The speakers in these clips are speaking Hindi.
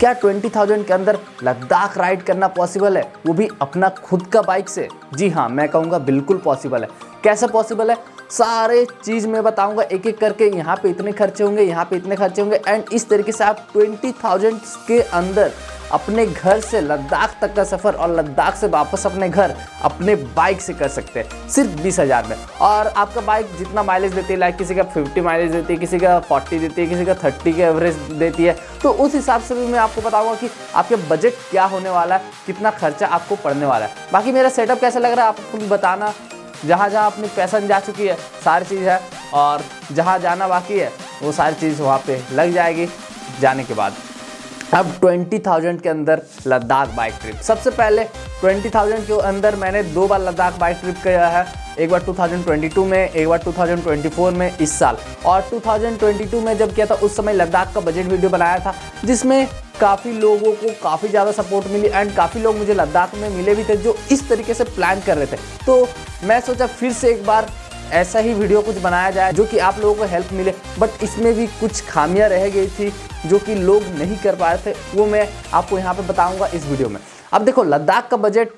क्या 20,000 के अंदर लद्दाख राइड करना पॉसिबल है, वो भी अपना खुद का बाइक से? जी हाँ, मैं कहूँगा बिल्कुल पॉसिबल है। कैसे पॉसिबल है, सारे चीज़ मैं बताऊंगा एक एक करके। यहाँ पे इतने खर्चे होंगे, यहाँ पे इतने खर्चे होंगे, एंड इस तरीके से आप 20,000 के अंदर अपने घर से लद्दाख तक का सफ़र और लद्दाख से वापस अपने घर अपने बाइक से कर सकते हैं सिर्फ 20,000 में। और आपका बाइक जितना माइलेज देती है, लाइक किसी का 50 माइलेज देती है, किसी का 40 देती है, किसी का 30 के एवरेज देती है, तो उस हिसाब से भी मैं आपको बताऊंगा कि आपके बजट क्या होने वाला है, कितना खर्चा आपको पड़ने वाला है। बाकी मेरा सेटअप कैसा लग रहा है आपको बताना। जहाँ जहाँ अपनी पैसन जा चुकी है सारी चीज़ है, और जहाँ जाना बाकी है वो सारी चीज़ वहाँ पे लग जाएगी जाने के बाद। अब 20,000 के अंदर लद्दाख बाइक ट्रिप। सबसे पहले 20,000 के अंदर मैंने 2 बार लद्दाख बाइक ट्रिप किया है, एक बार 2022 में, एक बार 2024 में इस साल। और 2022 में जब किया था उस समय लद्दाख का बजट वीडियो बनाया था, जिसमें काफ़ी लोगों को काफ़ी ज़्यादा सपोर्ट मिली, एंड काफ़ी लोग मुझे लद्दाख में मिले भी थे जो इस तरीके से प्लान कर रहे थे। तो मैं सोचा फिर से एक बार ऐसा ही वीडियो कुछ बनाया जाए जो कि आप लोगों को हेल्प मिले। बट इसमें भी कुछ खामियां रह गई थी जो कि लोग नहीं कर पा रहे थे, वो मैं आपको यहाँ पे बताऊंगा इस वीडियो में। अब देखो, लद्दाख का बजट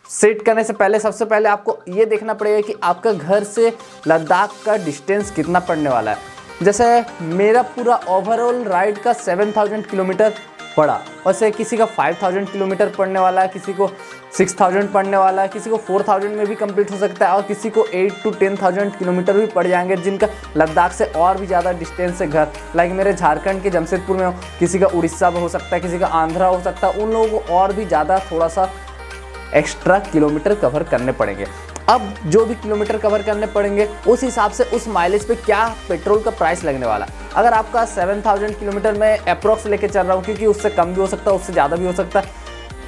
सेट करने से पहले सबसे पहले आपको ये देखना पड़ेगा कि आपका घर से लद्दाख का डिस्टेंस कितना पड़ने वाला है। जैसे मेरा पूरा ओवरऑल राइड का 7,000 किलोमीटर पड़ा, वैसे किसी का 5,000 किलोमीटर पड़ने वाला है, किसी को 6,000 पड़ने वाला है, किसी को 4,000 में भी कंप्लीट हो सकता है, और किसी को 8 to 10,000 किलोमीटर भी पड़ जाएंगे जिनका लद्दाख से और भी ज़्यादा डिस्टेंस है घर। लाइक मेरे झारखंड के जमशेदपुर में हो, किसी का उड़ीसा में हो सकता है, किसी का आंध्रा हो सकता है, उन लोगों को और भी ज़्यादा थोड़ा सा एक्स्ट्रा किलोमीटर कवर करने पड़ेंगे। अब जो भी किलोमीटर कवर करने पड़ेंगे उस हिसाब से उस माइलेज पे क्या पेट्रोल का प्राइस लगने वाला। अगर आपका 7,000 किलोमीटर में अप्रॉक्स लेके चल रहा हूँ, क्योंकि उससे कम भी हो सकता है, उससे ज़्यादा भी हो सकता है,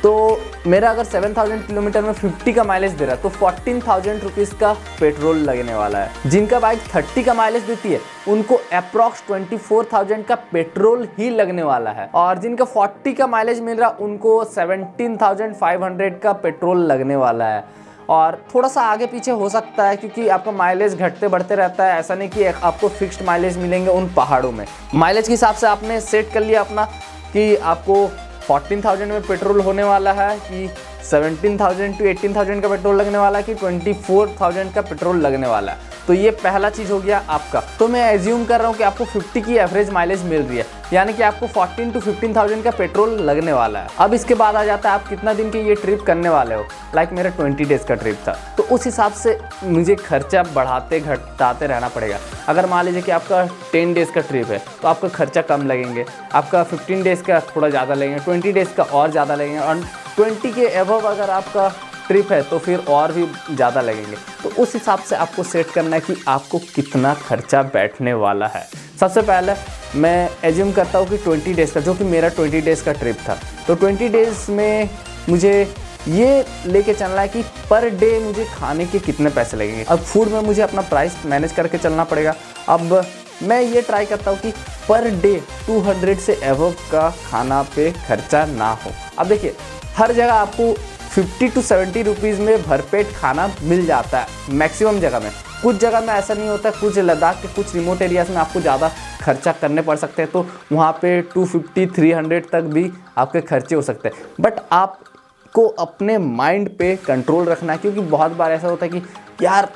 तो मेरा अगर 7,000 किलोमीटर में 50 का माइलेज दे रहा है तो 14,000 रुपीज़ का पेट्रोल लगने वाला है। जिनका बाइक 30 का माइलेज देती है उनको अप्रॉक्स 24,000 का पेट्रोल ही लगने वाला है, और जिनका 40 का माइलेज मिल रहा है उनको 17,500 का पेट्रोल लगने वाला है। और थोड़ा सा आगे पीछे हो सकता है क्योंकि आपका माइलेज घटते बढ़ते रहता है, ऐसा नहीं कि आपको फिक्स्ड माइलेज मिलेंगे उन पहाड़ों में। माइलेज के हिसाब से आपने सेट कर लिया अपना कि आपको 14,000 में पेट्रोल होने वाला है, कि 17,000 to 18,000 का पेट्रोल लगने वाला है, कि 24,000 का पेट्रोल लगने वाला है। तो ये पहला चीज़ हो गया आपका। तो मैं एज्यूम कर रहा हूँ कि आपको 50 की एवरेज माइलेज मिल रही है, यानी कि आपको 14 to 15,000 का पेट्रोल लगने वाला है। अब इसके बाद आ जाता है आप कितना दिन की ये ट्रिप करने वाले हो। लाइक मेरा 20 डेज़ का ट्रिप था, तो उस हिसाब से मुझे खर्चा बढ़ाते घटाते रहना पड़ेगा। अगर मान लीजिए कि आपका 10 डेज़ का ट्रिप है तो आपका खर्चा कम लगेंगे, आपका 15 डेज़ का थोड़ा ज़्यादा लगेंगे, 20 डेज़ का और ज़्यादा लगेंगे, और 20 के एबव अगर आपका ट्रिप है तो फिर और भी ज़्यादा लगेंगे। तो उस हिसाब से आपको सेट करना है कि आपको कितना खर्चा बैठने वाला है। सबसे पहले मैं एज्यूम करता हूँ कि 20 डेज़ का, जो कि मेरा 20 डेज़ का ट्रिप था, तो 20 डेज़ में मुझे ये लेके चलना है कि पर डे मुझे खाने के कितने पैसे लगेंगे। अब फूड में मुझे अपना प्राइस मैनेज करके चलना पड़ेगा। अब मैं ये ट्राई करता हूँ कि पर डे 200 से एबव का खाना पे खर्चा ना हो। अब देखिए, हर जगह आपको 50 to 70 रुपीज़ में भरपेट खाना मिल जाता है मैक्सिमम जगह में। कुछ जगह में ऐसा नहीं होता, कुछ लद्दाख के कुछ रिमोट एरियाज़ में आपको ज़्यादा खर्चा करने पड़ सकते हैं, तो वहाँ पे 250-300 तक भी आपके खर्चे हो सकते हैं। बट आपको अपने माइंड पे कंट्रोल रखना है, क्योंकि बहुत बार ऐसा होता है कि यार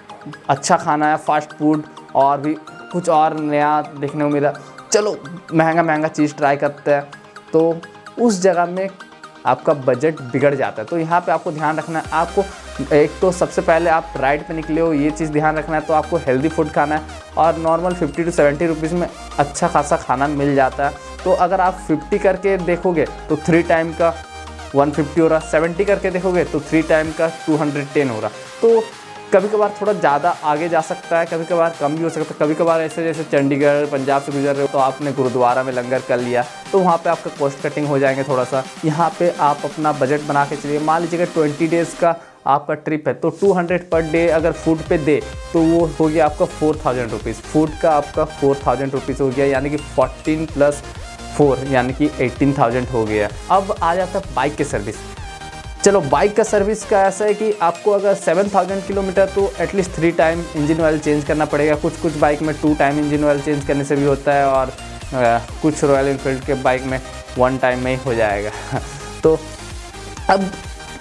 अच्छा खाना है, फास्ट फूड और भी कुछ और नया देखने को मिला, चलो महंगा चीज़ ट्राई करते हैं, तो उस जगह में आपका बजट बिगड़ जाता है। तो यहाँ पे आपको ध्यान रखना है। आपको एक तो सबसे पहले आप राइड पे निकले हो, ये चीज़ ध्यान रखना है, तो आपको हेल्दी फूड खाना है, और नॉर्मल 50 to 70 रुपीज़ में अच्छा खासा खाना मिल जाता है। तो अगर आप 50 करके देखोगे तो 3 टाइम का 150 हो रहा, 70 करके देखोगे तो 3 टाइम का 210 हो रहा। तो कभी कभार थोड़ा ज़्यादा आगे जा सकता है, कभी कभार कम भी हो सकता है। कभी कभार ऐसे जैसे चंडीगढ़ पंजाब से गुजर रहे हो तो आपने गुरुद्वारा में लंगर कर लिया, तो वहाँ पे आपका कॉस्ट कटिंग हो जाएंगे थोड़ा सा। यहाँ पे आप अपना बजट बना के चलिए। मान लीजिए कि 20 डेज़ का आपका ट्रिप है, तो 200 पर डे अगर फूड पे दे तो वो हो गया आपका 4,000 रुपीज़। फूड का आपका 4,000 रुपीज़ हो गया, यानी कि 14 + 4 यानी कि 18,000 हो गया। अब आ जाता है बाइक की सर्विस। चलो, बाइक का सर्विस का ऐसा है कि आपको अगर 7,000 किलोमीटर तो at least 3 time engine oil change करना पड़ेगा। कुछ बाइक में 2 टाइम इंजन ऑयल चेंज करने से भी होता है, और कुछ रॉयल एनफील्ड के बाइक में वन टाइम में ही हो जाएगा। तो अब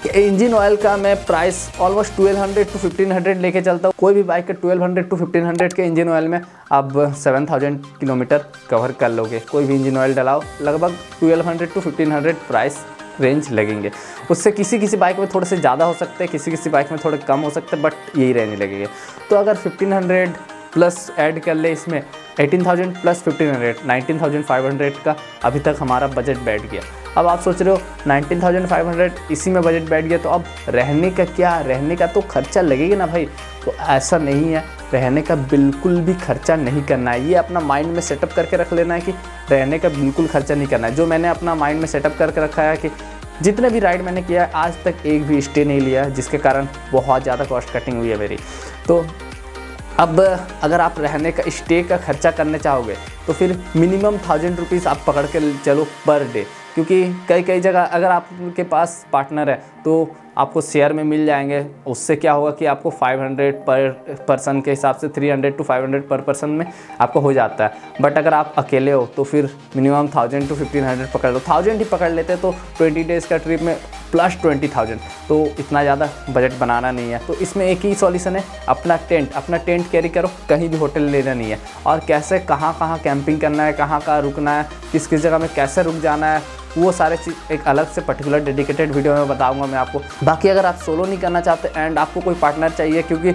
इंजन ऑयल का मैं प्राइस ऑलमोस्ट 1200 to 1500 लेके चलता हूँ। कोई भी बाइक का 1200 to 1500 के इंजन ऑयल में आप 7000 किलोमीटर कवर कर लोगे। कोई भी इंजन ऑयल डलाओ लगभग 1200 to 1500 प्राइस रेंज लगेंगे। उससे किसी बाइक में थोड़े से ज़्यादा हो सकते हैं, किसी बाइक में थोड़े कम हो सकते हैं, बट यही रेंज लगेंगे। तो अगर 1500 प्लस ऐड कर ले इसमें 18,000 प्लस 1500 19,500 का अभी तक हमारा बजट बैठ गया। अब आप सोच रहे हो 19,500 इसी में बजट बैठ गया तो अब रहने का क्या, रहने का तो खर्चा लगेगा ना भाई। तो ऐसा नहीं है, रहने का बिल्कुल भी खर्चा नहीं करना है। ये अपना माइंड में सेटअप करके रख लेना है कि रहने का बिल्कुल खर्चा नहीं करना है। जो मैंने अपना माइंड में सेटअप करके रखा है कि जितने भी राइड मैंने किया है आज तक एक भी स्टे नहीं लिया, जिसके कारण बहुत ज़्यादा कॉस्ट कटिंग हुई है मेरी। तो अब अगर आप रहने का स्टे का खर्चा करने चाहोगे तो फिर मिनिमम 1000 रुपीज़ आप पकड़ के चलो पर डे, क्योंकि कई जगह अगर आपके पास पार्टनर है तो आपको शेयर में मिल जाएंगे। उससे क्या होगा कि आपको 500 पर पर्सन के हिसाब से 300 to 500 पर पर्सन में आपको हो जाता है। बट अगर आप अकेले हो तो फिर मिनिमम 1000 to 1500 पकड़ लो। 1000 ही पकड़ लेते तो 20 डेज़ का ट्रिप में प्लस 20,000, तो इतना ज़्यादा बजट बनाना नहीं है। तो इसमें एक ही सॉल्यूशन है, अपना टेंट कैरी करो, कहीं भी होटल लेना नहीं है। और कैसे कहाँ कैंपिंग करना है, कहाँ रुकना है, किस जगह में कैसे रुक जाना है, वो सारे चीज़ एक अलग से पर्टिकुलर डेडिकेटेड वीडियो में बताऊंगा मैं आपको। बाकी अगर आप सोलो नहीं करना चाहते एंड आपको कोई पार्टनर चाहिए, क्योंकि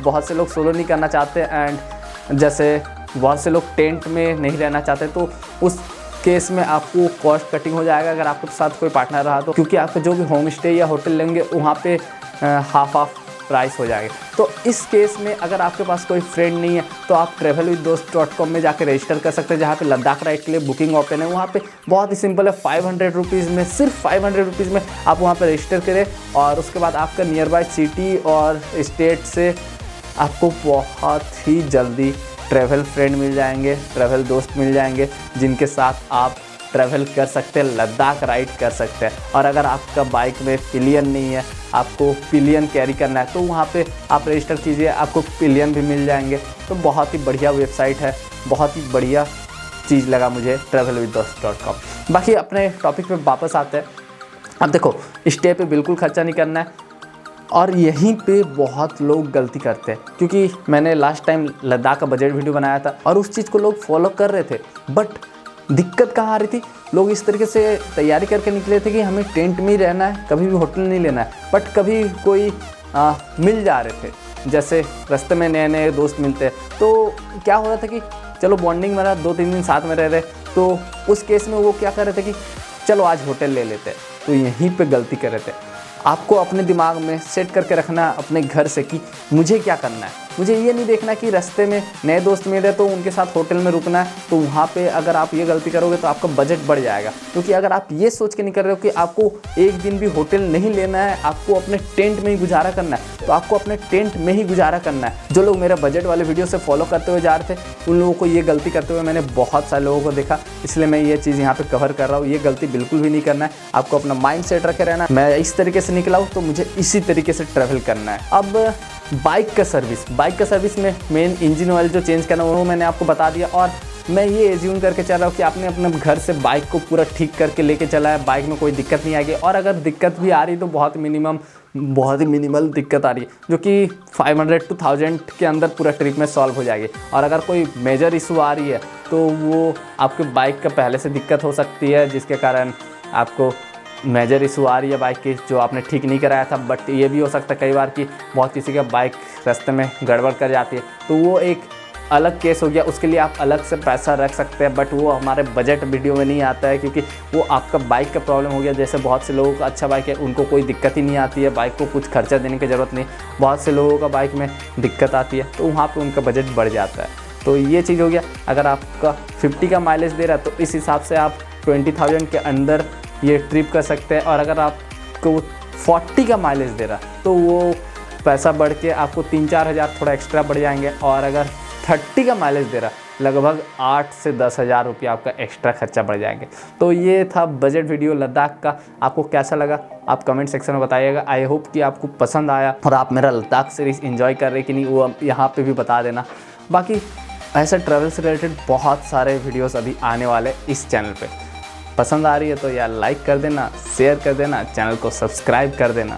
बहुत से लोग सोलो नहीं करना चाहते एंड जैसे बहुत से लोग टेंट में नहीं रहना चाहते, तो उस केस में आपको कॉस्ट कटिंग हो जाएगा अगर आपके साथ कोई पार्टनर रहा तो, क्योंकि आपको जो भी होम स्टे या होटल लेंगे वहाँ पे हाफ प्राइस हो जाएगा। तो इस केस में अगर आपके पास कोई फ्रेंड नहीं है तो आप travelwithdost.com में जाकर रजिस्टर कर सकते हैं, जहाँ पे लद्दाख राइड के लिए बुकिंग ओपन है। वहाँ पे बहुत ही सिंपल है, 500 रुपीज़ में, सिर्फ 500 रुपीज़ में आप वहाँ पे रजिस्टर करें और उसके बाद आपका नियर बाय सिटी और स्टेट से आपको बहुत ही जल्दी ट्रैवल फ्रेंड मिल जाएंगे, ट्रैवल दोस्त मिल जाएंगे, जिनके साथ आप ट्रैवल कर सकते हैं, लद्दाख राइड कर सकते हैं। और अगर आपका बाइक में पिलियन नहीं है, आपको पिलियन कैरी करना है, तो वहाँ पे आप रजिस्टर कीजिए, आपको पिलियन भी मिल जाएंगे। तो बहुत ही बढ़िया वेबसाइट है, बहुत ही बढ़िया चीज़ लगा मुझे travelwithdost.com। बाकी अपने टॉपिक पे वापस आते हैं। अब देखो, स्टे पे बिल्कुल खर्चा नहीं करना है और यहीं पे बहुत लोग गलती करते हैं, क्योंकि मैंने लास्ट टाइम लद्दाख का बजट वीडियो बनाया था और उस चीज़ को लोग फॉलो कर रहे थे। बट दिक्कत कहाँ आ रही थी, लोग इस तरीके से तैयारी करके निकले थे कि हमें टेंट में ही रहना है, कभी भी होटल नहीं लेना है। बट कभी कोई मिल जा रहे थे, जैसे रास्ते में नए दोस्त मिलते हैं, तो क्या हो रहा था कि चलो बॉन्डिंग मेरा 2-3 दिन साथ में रह रहे, तो उस केस में वो क्या कर रहे थे कि चलो आज होटल ले लेते हैं। तो यहीं पे गलती कर रहे थे। आपको अपने दिमाग में सेट करके रखना अपने घर से कि मुझे क्या करना है। मुझे ये नहीं देखना कि रास्ते में नए दोस्त मिले तो उनके साथ होटल में रुकना है, तो वहाँ पे अगर आप ये गलती करोगे तो आपका बजट बढ़ जाएगा। क्योंकि अगर आप ये सोच के नहीं कर रहे हो कि आपको एक दिन भी होटल नहीं लेना है, आपको अपने टेंट में ही गुजारा करना है, तो आपको अपने टेंट में ही गुजारा करना है। जो लोग मेरा बजट वाले वीडियो से फॉलो करते हुए जा रहे थे, उन लोगों को ये गलती करते हुए मैंने बहुत सारे लोगों को देखा, इसलिए मैं ये चीज़ यहाँ पर कवर कर रहा हूँ। ये गलती बिल्कुल भी नहीं करना है, आपको अपना माइंड सेट रखे रहना। मैं इस तरीके से निकला हूँ तो मुझे इसी तरीके से ट्रैवल करना है। अब बाइक का सर्विस में मेन इंजन ऑयल जो चेंज करना है वो मैंने आपको बता दिया। और मैं ये एज्यूम करके चल रहा हूँ कि आपने अपने घर से बाइक को पूरा ठीक करके लेके चला है, बाइक में कोई दिक्कत नहीं आएगी। और अगर दिक्कत भी आ रही तो बहुत ही मिनिमल दिक्कत आ रही है, जो कि 500 to 1000 के अंदर पूरा ट्रिप में सॉल्व हो जाएगी। और अगर कोई मेजर इशू आ रही है तो वो आपके बाइक का पहले से दिक्कत हो सकती है, जिसके कारण आपको मेजर इशू आ रही है बाइक की, जो आपने ठीक नहीं कराया था। बट ये भी हो सकता है कई बार कि बहुत किसी का बाइक रास्ते में गड़बड़ कर जाती है, तो वो एक अलग केस हो गया, उसके लिए आप अलग से पैसा रख सकते हैं। बट वो हमारे बजट वीडियो में नहीं आता है, क्योंकि वो आपका बाइक का प्रॉब्लम हो गया। जैसे बहुत से लोगों का अच्छा बाइक है, उनको कोई दिक्कत ही नहीं आती है, बाइक को कुछ खर्चा देने की ज़रूरत नहीं। बहुत से लोगों का बाइक में दिक्कत आती है, तो वहाँ पर उनका बजट बढ़ जाता है। तो ये चीज़ हो गया। अगर आपका 50 का माइलेज दे रहा है तो इस हिसाब से आप 20,000 के अंदर ये ट्रिप कर सकते हैं। और अगर आपको 40 का माइलेज दे रहा तो वो पैसा बढ़ के आपको 3-4 हज़ार थोड़ा एक्स्ट्रा बढ़ जाएंगे। और अगर 30 का माइलेज दे रहा लगभग 8 से 10 हज़ार रुपया आपका एक्स्ट्रा खर्चा बढ़ जाएंगे। तो ये था बजट वीडियो लद्दाख का। आपको कैसा लगा आप कमेंट सेक्शन में बताइएगा। आई होप कि आपको पसंद आया और आप मेरा लद्दाख सीरीज़ एंजॉय कर रहे कि नहीं, वो यहाँ पे भी बता देना। बाकी ऐसे ट्रैवल से रिलेटेड बहुत सारे वीडियोस अभी आने वाले इस चैनल पे। पसंद आ रही है तो यार लाइक कर देना, शेयर कर देना, चैनल को सब्सक्राइब कर देना।